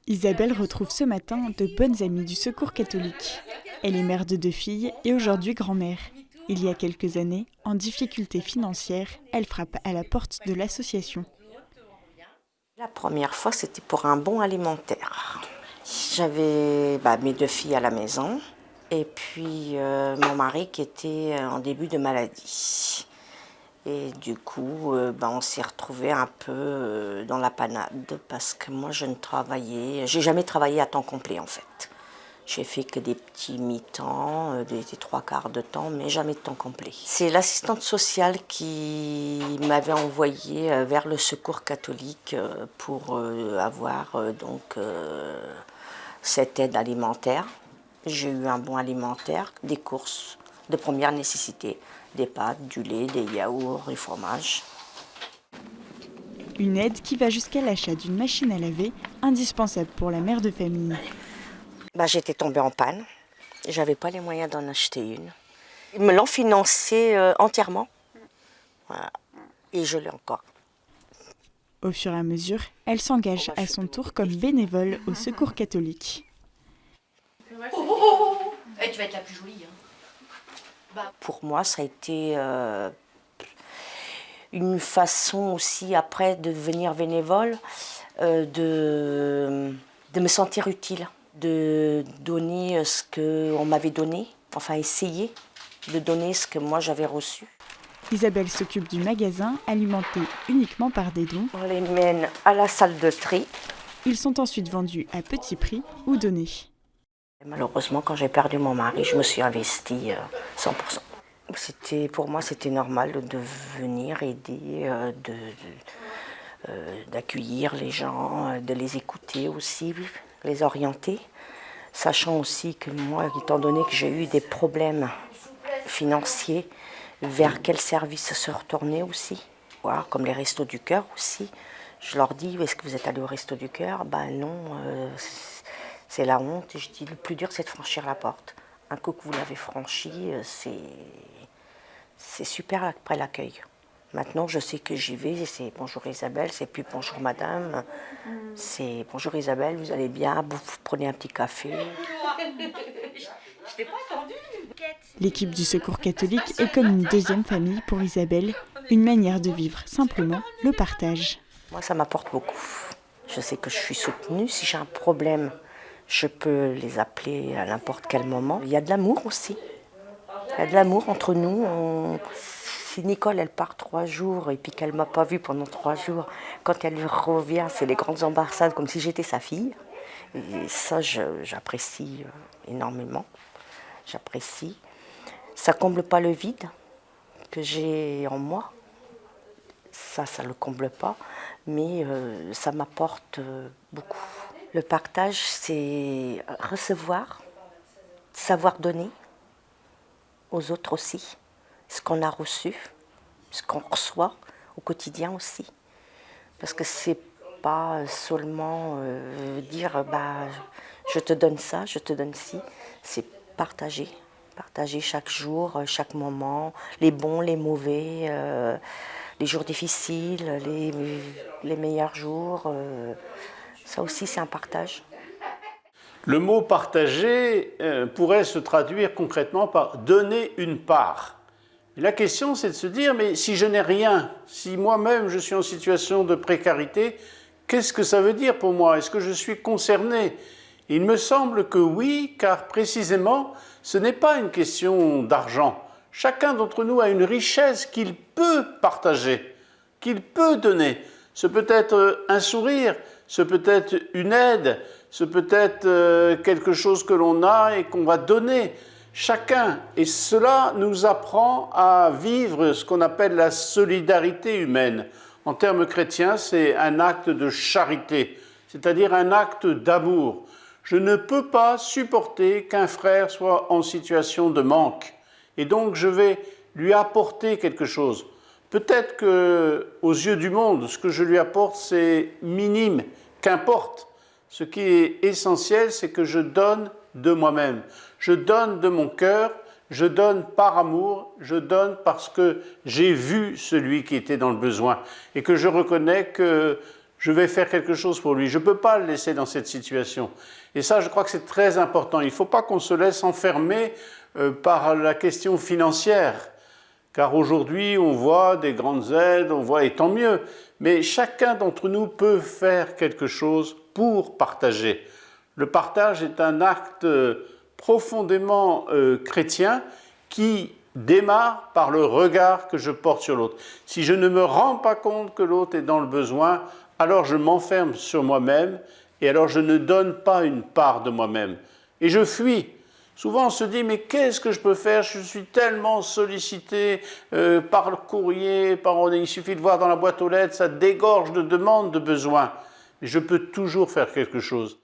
Isabelle retrouve ce matin de bonnes amies du Secours catholique. Elle est mère de 2 filles et aujourd'hui grand-mère. Il y a quelques années, en difficulté financière, elle frappe à la porte de l'association. La première fois, c'était pour un bon alimentaire. J'avais mes 2 filles à la maison et puis mon mari qui était en début de maladie. Et du coup, on s'est retrouvés un peu dans la panade parce que moi, j'ai jamais travaillé à temps complet en fait. J'ai fait que des petits mi-temps, des 3/4 de temps, mais jamais de temps complet. C'est l'assistante sociale qui m'avait envoyée vers le Secours catholique pour avoir cette aide alimentaire. J'ai eu un bon alimentaire, des courses de première nécessité, des pâtes, du lait, des yaourts, du fromage. Une aide qui va jusqu'à l'achat d'une machine à laver, indispensable pour la mère de famille. J'étais tombée en panne, j'avais pas les moyens d'en acheter une. Ils me l'ont financé entièrement, voilà. Et je l'ai encore. Au fur et à mesure, elle s'engage à son tour comme bénévole au Secours catholique. Et tu vas être la plus jolie. Pour moi, ça a été une façon aussi après de devenir bénévole, de me sentir utile, de donner ce qu'on m'avait donné, enfin essayer de donner ce que moi j'avais reçu. Isabelle s'occupe du magasin, alimenté uniquement par des dons. On les mène à la salle de tri. Ils sont ensuite vendus à petit prix ou donnés. Malheureusement, quand j'ai perdu mon mari, je me suis investie 100%. Pour moi, c'était normal de venir aider, d'accueillir les gens, de les écouter aussi, les orienter. Sachant aussi que moi, étant donné que j'ai eu des problèmes financiers, vers quel service se retourner aussi. Voir, comme les restos du cœur aussi. Je leur dis, est-ce que vous êtes allés au resto du cœur? Non, c'est la honte. Je dis, le plus dur, c'est de franchir la porte. Un coup que vous l'avez franchi, c'est super après l'accueil. Maintenant, je sais que j'y vais, c'est bonjour Isabelle, c'est plus bonjour madame, c'est bonjour Isabelle, vous allez bien, vous prenez un petit café. Je t'ai pas attendu. L'équipe du Secours catholique est comme une deuxième famille pour Isabelle, une manière de vivre simplement le partage. Moi, ça m'apporte beaucoup. Je sais que je suis soutenue. Si j'ai un problème, je peux les appeler à n'importe quel moment. Il y a de l'amour aussi. Il y a de l'amour entre nous. Si Nicole, elle part 3 jours et puis qu'elle ne m'a pas vue pendant 3 jours, quand elle revient, c'est les grandes embrassades comme si j'étais sa fille. Et ça, j'apprécie énormément. J'apprécie. Ça ne comble pas le vide que j'ai en moi. Ça ne le comble pas, mais ça m'apporte beaucoup. Le partage, c'est recevoir, savoir donner aux autres aussi, ce qu'on a reçu, ce qu'on reçoit au quotidien aussi. Parce que c'est pas seulement dire je te donne ça, je te donne ci, c'est partager. Partager chaque jour, chaque moment, les bons, les mauvais, les jours difficiles, les meilleurs jours. Ça aussi, c'est un partage. Le mot partager pourrait se traduire concrètement par donner une part. Et la question, c'est de se dire, mais si je n'ai rien, si moi-même je suis en situation de précarité, qu'est-ce que ça veut dire pour moi? Est-ce que je suis concerné? Il me semble que oui, car précisément, ce n'est pas une question d'argent. Chacun d'entre nous a une richesse qu'il peut partager, qu'il peut donner. Ce peut être un sourire, ce peut être une aide, ce peut être quelque chose que l'on a et qu'on va donner. Chacun. Et cela nous apprend à vivre ce qu'on appelle la solidarité humaine. En termes chrétiens, c'est un acte de charité, c'est-à-dire un acte d'amour. Je ne peux pas supporter qu'un frère soit en situation de manque. Et donc, je vais lui apporter quelque chose. Peut-être qu'aux yeux du monde, ce que je lui apporte, c'est minime, qu'importe. Ce qui est essentiel, c'est que je donne de moi-même. Je donne de mon cœur, je donne par amour, je donne parce que j'ai vu celui qui était dans le besoin et que je reconnais que je vais faire quelque chose pour lui. Je ne peux pas le laisser dans cette situation. Et ça, je crois que c'est très important. Il ne faut pas qu'on se laisse enfermer par la question financière. Car aujourd'hui, on voit des grandes aides, on voit, et tant mieux. Mais chacun d'entre nous peut faire quelque chose pour partager. Le partage est un acte profondément chrétien qui démarre par le regard que je porte sur l'autre. Si je ne me rends pas compte que l'autre est dans le besoin, alors je m'enferme sur moi-même et alors je ne donne pas une part de moi-même. Et je fuis. Souvent on se dit, mais qu'est-ce que je peux faire? Je suis tellement sollicité par le courrier, il suffit de voir dans la boîte aux lettres, ça dégorge de demandes, de besoins. Mais je peux toujours faire quelque chose.